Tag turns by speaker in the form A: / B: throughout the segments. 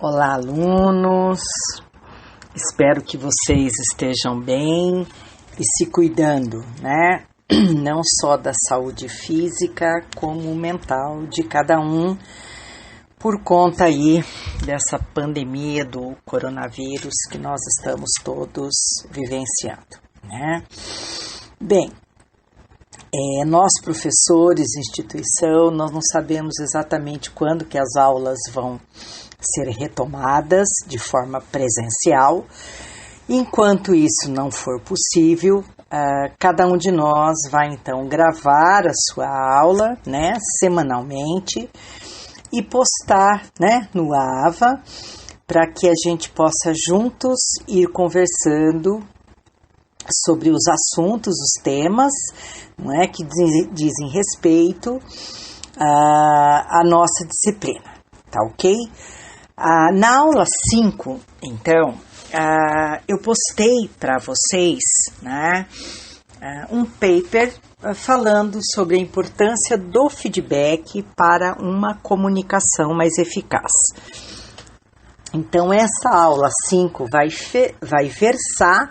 A: Olá, alunos! Espero que vocês estejam bem e se cuidando, né? Não só da saúde física, como mental de cada um, por conta aí dessa pandemia do coronavírus que nós estamos todos vivenciando, né? Bem, nós professores, instituição, nós não sabemos exatamente quando que as aulas vão ser retomadas de forma presencial. Enquanto isso não for possível, cada um de nós vai então gravar a sua aula, né, semanalmente e postar, né, no AVA, para que a gente possa juntos ir conversando sobre os assuntos, os temas, não é, que dizem respeito à nossa disciplina, tá ok? Na aula 5, então, eu postei para vocês, né, um paper falando sobre a importância do feedback para uma comunicação mais eficaz. Então, essa aula 5 vai versar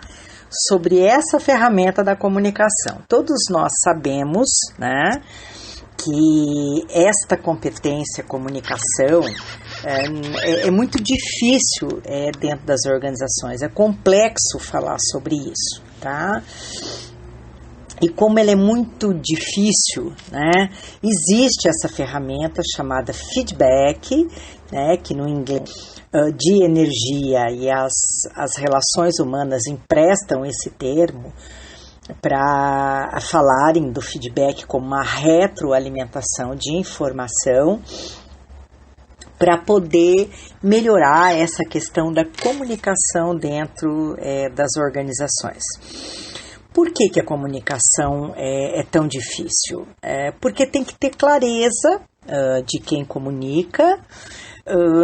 A: sobre essa ferramenta da comunicação. Todos nós sabemos, né, que esta competência, comunicação, é muito difícil dentro das organizações, é complexo falar sobre isso, tá? E como ela é muito difícil, né, existe essa ferramenta chamada feedback, né, que no inglês de energia e as relações humanas emprestam esse termo para falarem do feedback como uma retroalimentação de informação para poder melhorar essa questão da comunicação dentro das organizações. Por que a comunicação é tão difícil? Porque tem que ter clareza de quem comunica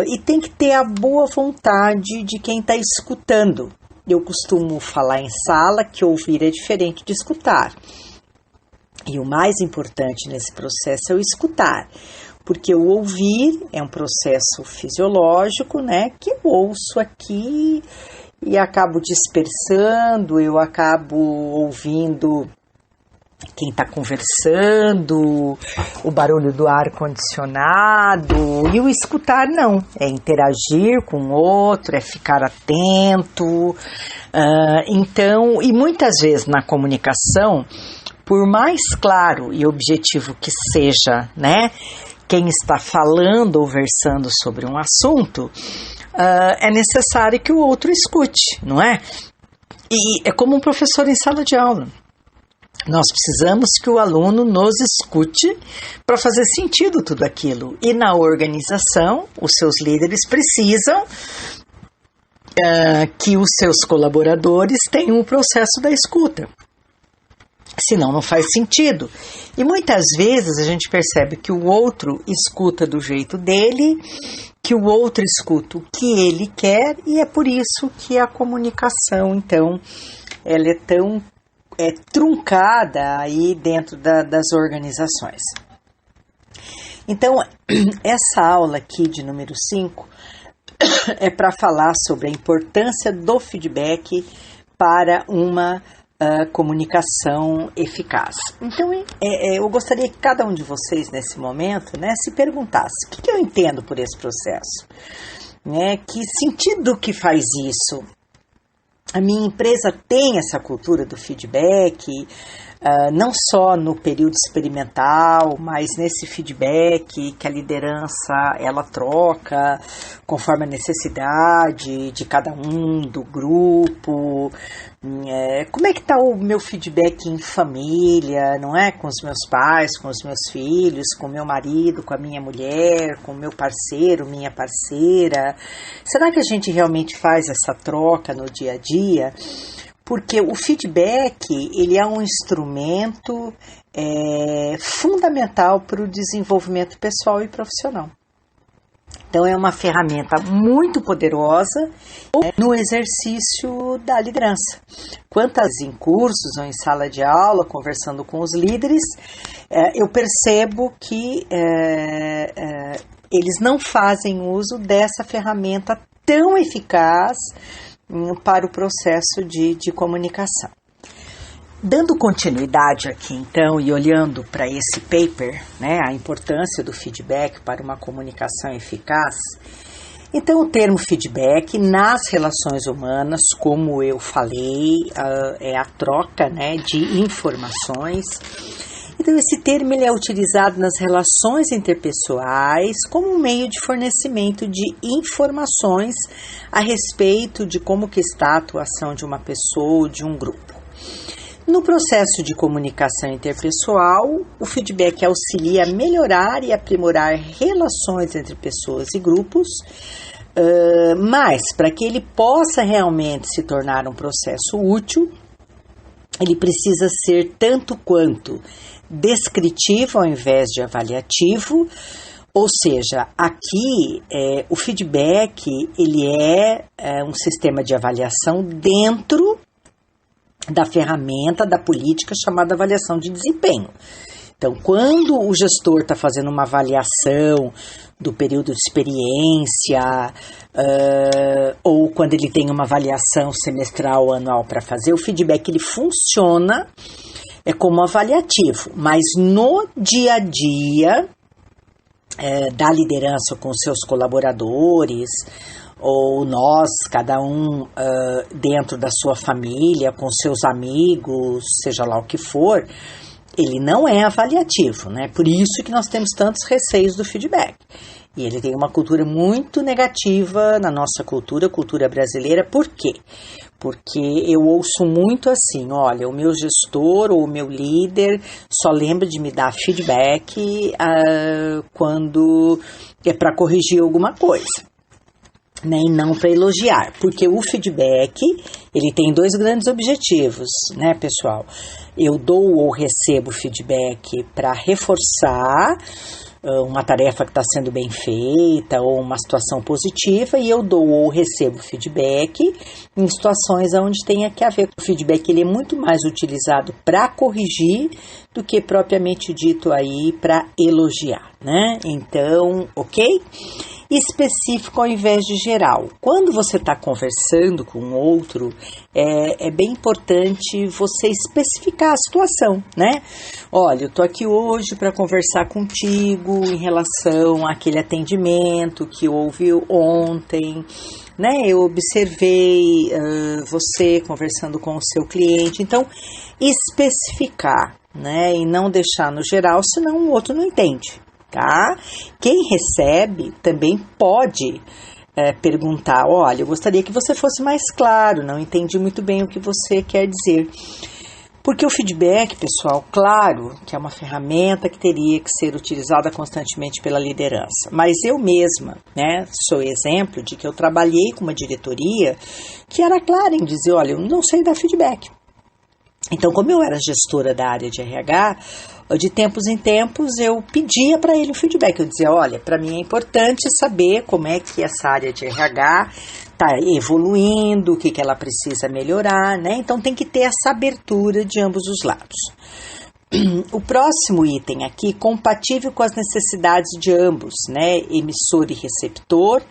A: e tem que ter a boa vontade de quem está escutando. Eu costumo falar em sala que ouvir é diferente de escutar. E o mais importante nesse processo é o escutar, porque o ouvir é um processo fisiológico, né, que eu ouço aqui e acabo dispersando, eu acabo ouvindo quem está conversando, o barulho do ar-condicionado, e o escutar não, é interagir com o outro, é ficar atento. Então, e muitas vezes na comunicação, por mais claro e objetivo que seja, né, quem está falando ou versando sobre um assunto, é necessário que o outro escute, não é? E é como um professor em sala de aula. Nós precisamos que o aluno nos escute para fazer sentido tudo aquilo. E na organização, os seus líderes precisam que os seus colaboradores tenham o processo da escuta. Senão não faz sentido. E muitas vezes a gente percebe que o outro escuta do jeito dele, que o outro escuta o que ele quer, e é por isso que a comunicação, então, ela é tão truncada aí dentro das organizações. Então, essa aula aqui de número 5 é para falar sobre a importância do feedback para uma comunicação eficaz. Então, eu gostaria que cada um de vocês, nesse momento, né, se perguntasse: o que eu entendo por esse processo? Né, que sentido que faz isso? A minha empresa tem essa cultura do feedback, não só no período experimental, mas nesse feedback que a liderança ela troca conforme a necessidade de cada um, do grupo. Como é que está o meu feedback em família, não é? Com os meus pais, com os meus filhos, com o meu marido, com a minha mulher, com o meu parceiro, minha parceira. Será que a gente realmente faz essa troca no dia a dia? Porque o feedback, ele é um instrumento fundamental para o desenvolvimento pessoal e profissional. Então, é uma ferramenta muito poderosa no exercício da liderança. Quantas em cursos ou em sala de aula, conversando com os líderes, eu percebo que eles não fazem uso dessa ferramenta tão eficaz para o processo de comunicação. Dando continuidade aqui, então, e olhando para esse paper, né, a importância do feedback para uma comunicação eficaz, então o termo feedback nas relações humanas, como eu falei, é a troca, né, de informações. Então esse termo ele é utilizado nas relações interpessoais como um meio de fornecimento de informações a respeito de como que está a atuação de uma pessoa ou de um grupo. No processo de comunicação interpessoal, o feedback auxilia a melhorar e aprimorar relações entre pessoas e grupos, mas para que ele possa realmente se tornar um processo útil, ele precisa ser tanto quanto descritivo ao invés de avaliativo, ou seja, aqui o feedback ele é um sistema de avaliação dentro da ferramenta da política chamada avaliação de desempenho. Então, quando o gestor está fazendo uma avaliação do período de experiência, ou quando ele tem uma avaliação semestral ou anual para fazer, o feedback ele funciona como avaliativo, mas no dia a dia da liderança com seus colaboradores, ou nós, cada um dentro da sua família, com seus amigos, seja lá o que for, ele não é avaliativo, né? Por isso que nós temos tantos receios do feedback. E ele tem uma cultura muito negativa na nossa cultura brasileira. Por quê? Porque eu ouço muito assim, olha, o meu gestor ou o meu líder só lembra de me dar feedback quando é para corrigir alguma coisa, né, e não para elogiar, porque o feedback ele tem dois grandes objetivos, né, pessoal? Eu dou ou recebo feedback para reforçar uma tarefa que está sendo bem feita ou uma situação positiva, e eu dou ou recebo feedback em situações onde tenha que haver. O feedback ele é muito mais utilizado para corrigir do que propriamente dito aí para elogiar, né? Então, ok? Específico ao invés de geral. Quando você está conversando com outro, é bem importante você especificar a situação, né? Olha, eu tô aqui hoje para conversar contigo em relação àquele atendimento que houve ontem, né? Eu observei você conversando com o seu cliente. Então, especificar, né? E não deixar no geral, senão o outro não entende. Tá? Quem recebe também pode perguntar, olha, eu gostaria que você fosse mais claro, não entendi muito bem o que você quer dizer. Porque o feedback, pessoal, claro que é uma ferramenta que teria que ser utilizada constantemente pela liderança, mas eu mesma, né, sou exemplo de que eu trabalhei com uma diretoria que era clara em dizer, olha, eu não sei dar feedback. Então, como eu era gestora da área de RH, de tempos em tempos eu pedia para ele o feedback. Eu dizia, olha, para mim é importante saber como é que essa área de RH está evoluindo, o que ela precisa melhorar, né? Então tem que ter essa abertura de ambos os lados. O próximo item aqui, compatível com as necessidades de ambos, né? Emissor e receptor,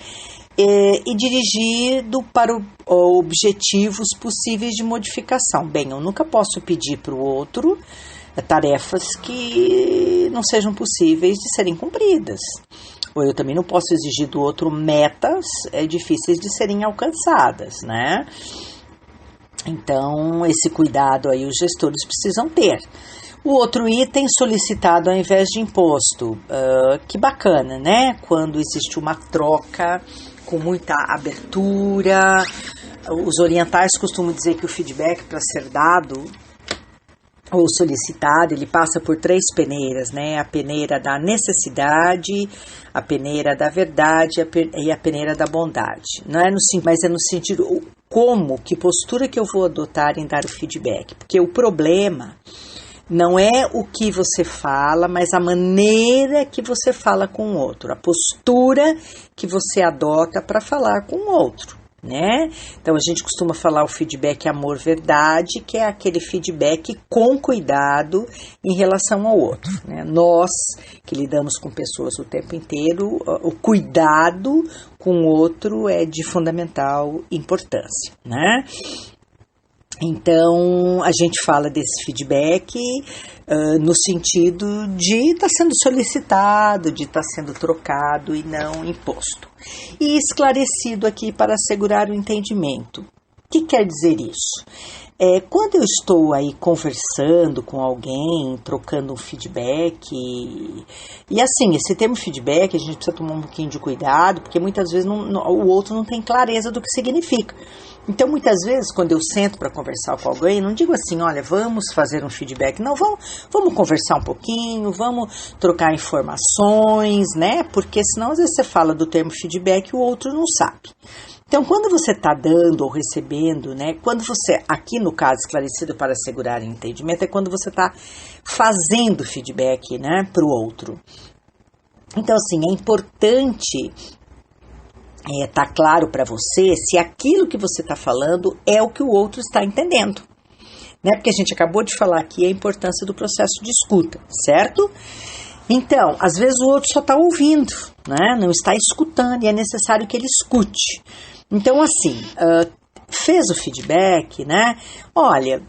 A: e dirigido para objetivos possíveis de modificação. Bem, eu nunca posso pedir para o outro tarefas que não sejam possíveis de serem cumpridas. Ou eu também não posso exigir do outro metas difíceis de serem alcançadas, né? Então, esse cuidado aí os gestores precisam ter. O outro item, solicitado ao invés de imposto. Que bacana, né? Quando existe uma troca com muita abertura. Os orientais costumam dizer que o feedback, para ser dado ou solicitado, ele passa por 3 peneiras, né? A peneira da necessidade, a peneira da verdade e a peneira da bondade. Não é mas é no sentido como, que postura que eu vou adotar em dar o feedback. Porque o problema não é o que você fala, mas a maneira que você fala com o outro, a postura que você adota para falar com o outro, né? Então a gente costuma falar o feedback amor-verdade, que é aquele feedback com cuidado em relação ao outro, né? Nós que lidamos com pessoas o tempo inteiro, o cuidado com o outro é de fundamental importância, né? Então, a gente fala desse feedback no sentido de estar sendo solicitado, de estar sendo trocado e não imposto. E esclarecido aqui para assegurar o entendimento. O que quer dizer isso? Quando eu estou aí conversando com alguém, trocando um feedback, e assim, esse termo feedback a gente precisa tomar um pouquinho de cuidado, porque muitas vezes o outro não tem clareza do que significa. Então, muitas vezes, quando eu sento para conversar com alguém, não digo assim, olha, vamos fazer um feedback. Não, vamos conversar um pouquinho, vamos trocar informações, né? Porque senão, às vezes, você fala do termo feedback e o outro não sabe. Então, quando você está dando ou recebendo, né? Quando você, aqui no caso, esclarecido para assegurar o entendimento, é quando você está fazendo feedback, né? Para o outro. Então, assim, é importante tá claro para você se aquilo que você está falando é o que o outro está entendendo, né? Porque a gente acabou de falar aqui a importância do processo de escuta, certo? Então, às vezes o outro só está ouvindo, né? Não está escutando e é necessário que ele escute. Então, assim, fez o feedback, né? Olha,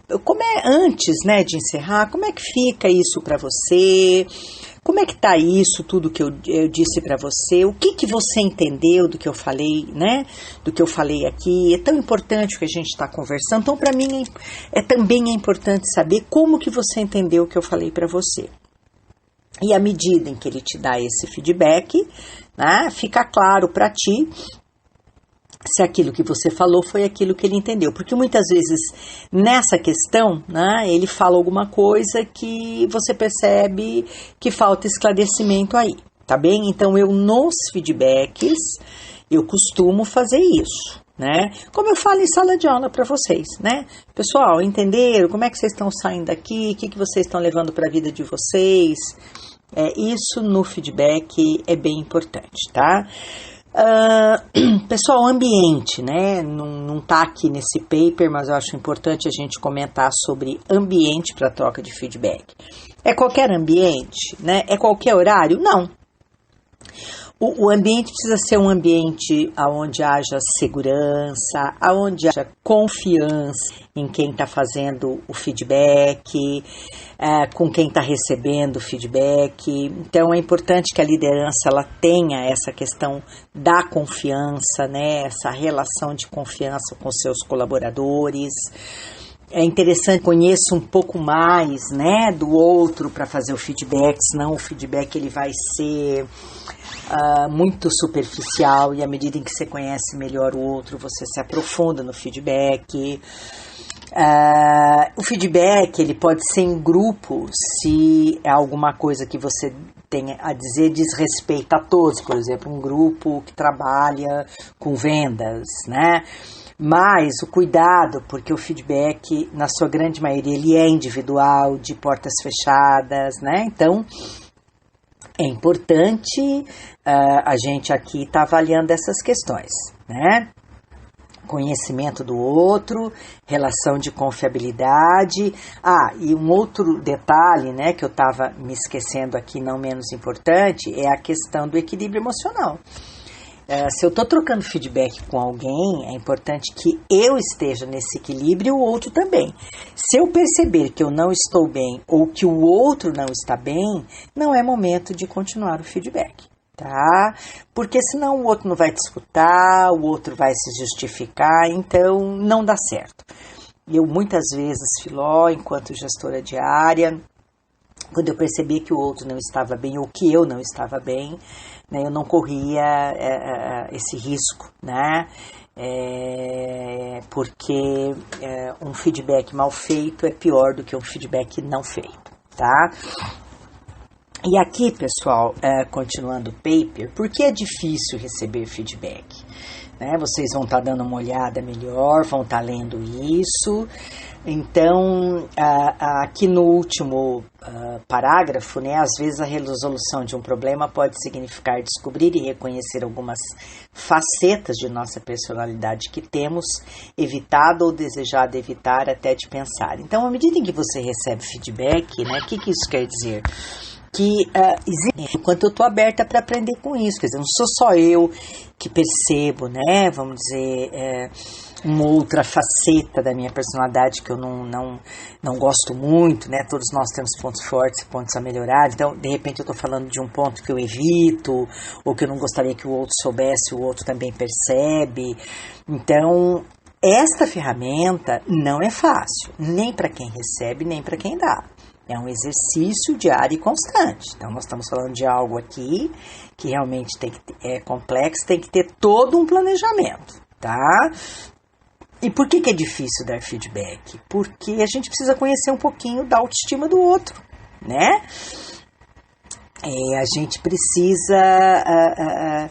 A: antes, né, de encerrar, como é que fica isso para você? Como é que tá isso, tudo que eu disse para você? O que você entendeu do que eu falei, né? Do que eu falei aqui? É tão importante o que a gente está conversando. Então, para mim, também é importante saber como que você entendeu o que eu falei para você. E à medida em que ele te dá esse feedback, né, fica claro para ti se aquilo que você falou foi aquilo que ele entendeu. Porque muitas vezes, nessa questão, né, ele fala alguma coisa que você percebe que falta esclarecimento aí, tá bem? Então, nos feedbacks, eu costumo fazer isso, né? Como eu falo em sala de aula para vocês, né? Pessoal, entenderam? Como é que vocês estão saindo daqui? O que vocês estão levando para a vida de vocês? Isso no feedback é bem importante, tá? Pessoal, ambiente, né? Não tá aqui nesse paper, mas eu acho importante a gente comentar sobre ambiente para troca de feedback. É qualquer ambiente, né? É qualquer horário? Não. O ambiente precisa ser um ambiente onde haja segurança, onde haja confiança em quem está fazendo o feedback, com quem está recebendo o feedback. Então, é importante que a liderança ela tenha essa questão da confiança, né? Essa relação de confiança com seus colaboradores. É interessante que conheça um pouco mais, né, do outro para fazer o feedback, senão o feedback ele vai ser muito superficial, e à medida em que você conhece melhor o outro, você se aprofunda no feedback. O feedback ele pode ser em grupo se é alguma coisa que você tem a dizer diz respeito a todos, por exemplo, um grupo que trabalha com vendas, né? Mas o cuidado, porque o feedback, na sua grande maioria, ele é individual, de portas fechadas, né? Então, é importante a gente aqui estar avaliando essas questões, né? Conhecimento do outro, relação de confiabilidade. E um outro detalhe, né, que eu estava me esquecendo aqui, não menos importante, é a questão do equilíbrio emocional. Se eu estou trocando feedback com alguém, é importante que eu esteja nesse equilíbrio e o outro também. Se eu perceber que eu não estou bem ou que o outro não está bem, não é momento de continuar o feedback, tá? Porque senão o outro não vai te escutar, o outro vai se justificar, então não dá certo. Eu muitas vezes, Filó, enquanto gestora de área, quando eu percebi que o outro não estava bem ou que eu não estava bem, né, eu não corria esse risco, né? Porque um feedback mal feito é pior do que um feedback não feito, tá? E aqui, pessoal, continuando o paper, por que é difícil receber feedback? Né? Vocês vão estar dando uma olhada melhor, vão estar lendo isso. Então, aqui no último parágrafo, né, às vezes a resolução de um problema pode significar descobrir e reconhecer algumas facetas de nossa personalidade que temos evitado ou desejado evitar até de pensar. Então, à medida em que você recebe feedback, né, o que isso quer dizer? Que enquanto eu estou aberta para aprender com isso, quer dizer, não sou só eu que percebo, né, vamos dizer, uma outra faceta da minha personalidade que eu não gosto muito, né, todos nós temos pontos fortes e pontos a melhorar, então, de repente eu estou falando de um ponto que eu evito, ou que eu não gostaria que o outro soubesse, o outro também percebe, então, esta ferramenta não é fácil, nem para quem recebe, nem para quem dá. É um exercício diário e constante. Então, nós estamos falando de algo aqui que realmente é complexo, tem que ter todo um planejamento, tá? E por que é difícil dar feedback? Porque a gente precisa conhecer um pouquinho da autoestima do outro, né? A gente precisa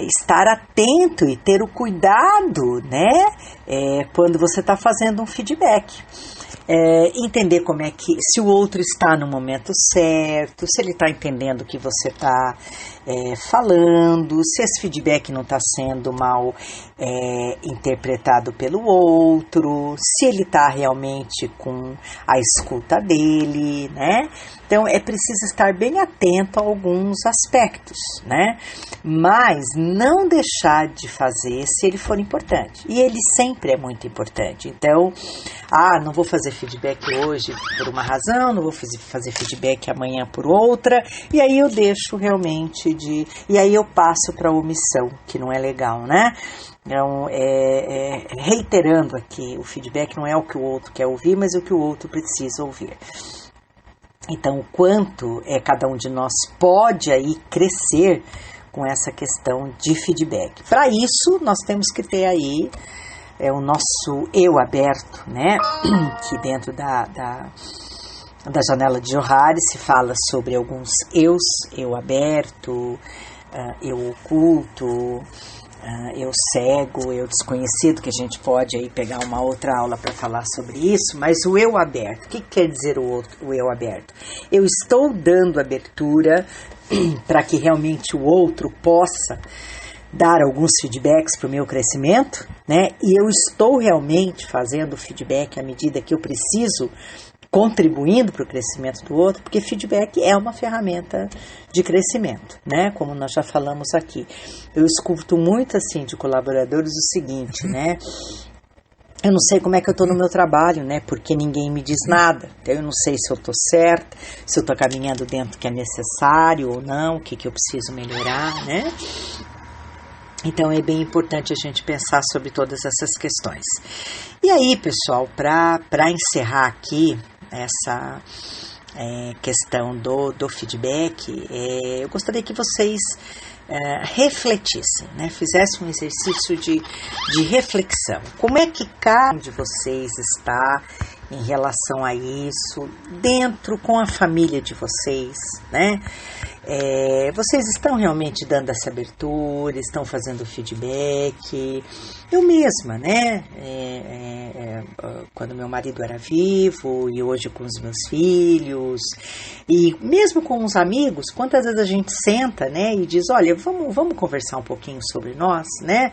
A: estar atento e ter o cuidado, né? Quando você está fazendo um feedback. Entender como é que, se o outro está no momento certo, se ele está entendendo o que você está falando, se esse feedback não está sendo mal interpretado pelo outro, se ele está realmente com a escuta dele, né? Então, é preciso estar bem atento a alguns aspectos, né? Mas não deixar de fazer se ele for importante. E ele sempre é muito importante. Então, não vou fazer feedback hoje por uma razão, não vou fazer feedback amanhã por outra, e aí eu deixo realmente e aí eu passo para a omissão, que não é legal, né? Então, reiterando aqui, o feedback não é o que o outro quer ouvir, mas o que o outro precisa ouvir. Então, o quanto cada um de nós pode aí crescer com essa questão de feedback. Para isso, nós temos que ter aí o nosso eu aberto, né? Que dentro da janela de Johari se fala sobre alguns eus, eu aberto, eu oculto, eu cego, eu desconhecido, que a gente pode aí pegar uma outra aula para falar sobre isso, mas o eu aberto, o que quer dizer o eu aberto? Eu estou dando abertura para que realmente o outro possa dar alguns feedbacks para o meu crescimento, né? E eu estou realmente fazendo feedback à medida que eu preciso, contribuindo para o crescimento do outro, porque feedback é uma ferramenta de crescimento, né? Como nós já falamos aqui. Eu escuto muito, assim, de colaboradores o seguinte, né? Eu não sei como é que eu estou no meu trabalho, né? Porque ninguém me diz nada. Então, eu não sei se eu estou certa, se eu estou caminhando dentro do que é necessário ou não, o que eu preciso melhorar, né? Então, é bem importante a gente pensar sobre todas essas questões. E aí, pessoal, para encerrar aqui essa questão do feedback, eu gostaria que vocês refletissem, né? Fizessem um exercício de reflexão. Como é que cada um de vocês está em relação a isso, dentro com a família de vocês, né? Vocês estão realmente dando essa abertura, estão fazendo feedback? Eu mesma, né? Quando meu marido era vivo e hoje com os meus filhos, e mesmo com os amigos, quantas vezes a gente senta, né? E diz, olha, vamos conversar um pouquinho sobre nós, né?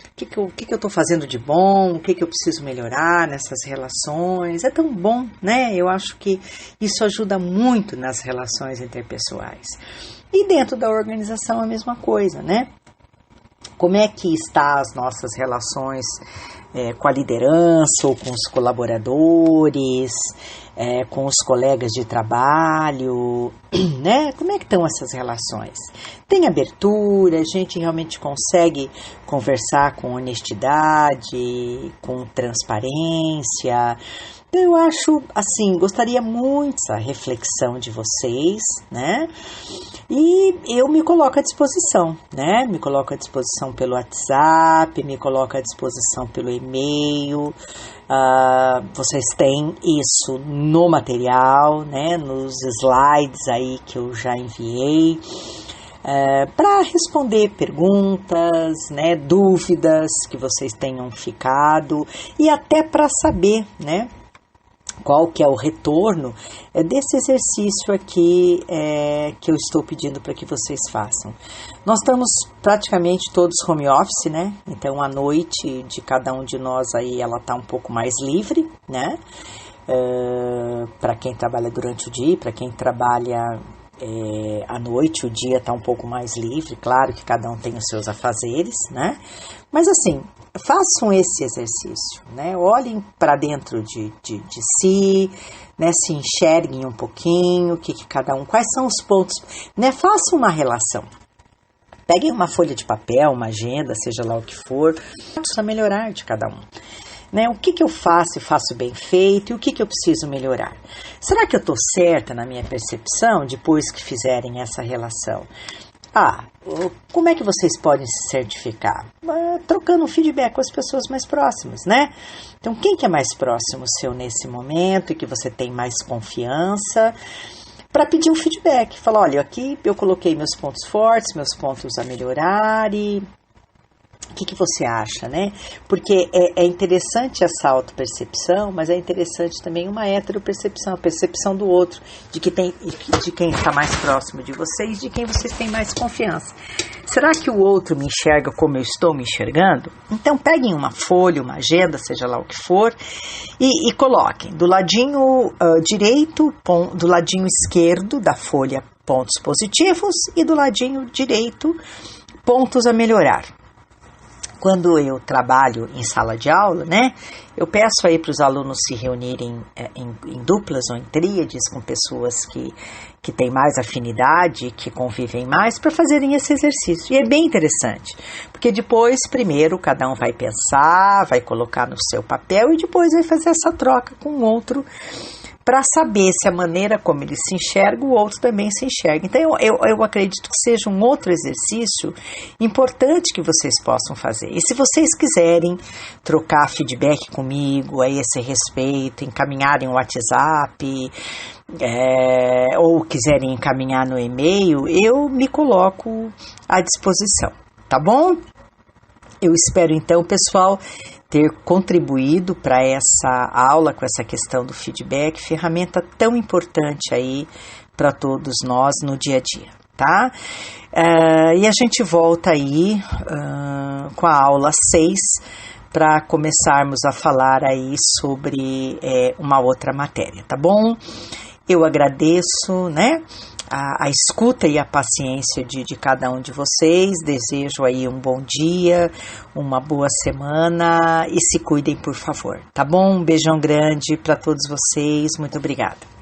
A: O que eu estou fazendo de bom, o que eu preciso melhorar nessas relações. É tão bom, né? Eu acho que isso ajuda muito nas relações interpessoais. E dentro da organização a mesma coisa, né? Como é que está as nossas relações com a liderança ou com os colaboradores, com os colegas de trabalho, né? Como é que estão essas relações? Tem abertura, a gente realmente consegue conversar com honestidade, com transparência, Então, eu acho, assim, gostaria muito da reflexão de vocês, né? E eu me coloco à disposição, né? Me coloco à disposição pelo WhatsApp, me coloco à disposição pelo e-mail. Vocês têm isso no material, né? Nos slides aí que eu já enviei. Para responder perguntas, né, dúvidas que vocês tenham ficado e até para saber, né, qual que é o retorno desse exercício aqui que eu estou pedindo para que vocês façam. Nós estamos praticamente todos home office, né? Então a noite de cada um de nós aí ela está um pouco mais livre, né? Para quem trabalha durante o dia, para quem trabalha à noite, o dia está um pouco mais livre, claro que cada um tem os seus afazeres, né? Mas assim, façam esse exercício, né? Olhem para dentro de si, né? Se enxerguem um pouquinho, que cada um, quais são os pontos, né? Façam uma relação. Peguem uma folha de papel, uma agenda, seja lá o que for, para melhorar de cada um. Né? O que eu faço e faço bem feito e o que eu preciso melhorar? Será que eu estou certa na minha percepção depois que fizerem essa relação? Como é que vocês podem se certificar? Trocando um feedback com as pessoas mais próximas, né? Então, quem que é mais próximo seu nesse momento e que você tem mais confiança para pedir um feedback? Falar, olha, aqui eu coloquei meus pontos fortes, meus pontos a melhorar e o que você acha, né? Porque é interessante essa autopercepção, mas é interessante também uma heteropercepção, a percepção do outro, de quem está mais próximo de vocês, de quem vocês têm mais confiança. Será que o outro me enxerga como eu estou me enxergando? Então peguem uma folha, uma agenda, seja lá o que for, e coloquem do ladinho direito, do ladinho esquerdo da folha, pontos positivos, e do ladinho direito, pontos a melhorar. Quando eu trabalho em sala de aula, né, eu peço aí para os alunos se reunirem em duplas ou em tríades com pessoas que têm mais afinidade, que convivem mais, para fazerem esse exercício. E é bem interessante, porque depois, primeiro, cada um vai pensar, vai colocar no seu papel e depois vai fazer essa troca com o outro, para saber se a maneira como ele se enxerga, o outro também se enxerga. Então, eu acredito que seja um outro exercício importante que vocês possam fazer. E se vocês quiserem trocar feedback comigo a esse respeito, encaminharem o WhatsApp, ou quiserem encaminhar no e-mail, eu me coloco à disposição, tá bom? Eu espero então, pessoal, ter contribuído para essa aula com essa questão do feedback, ferramenta tão importante aí para todos nós no dia a dia, tá? E a gente volta aí com a aula 6 para começarmos a falar aí sobre uma outra matéria, tá bom? Eu agradeço, né? A escuta e a paciência de cada um de vocês, desejo aí um bom dia, uma boa semana e se cuidem, por favor, tá bom? Um beijão grande para todos vocês, muito obrigada.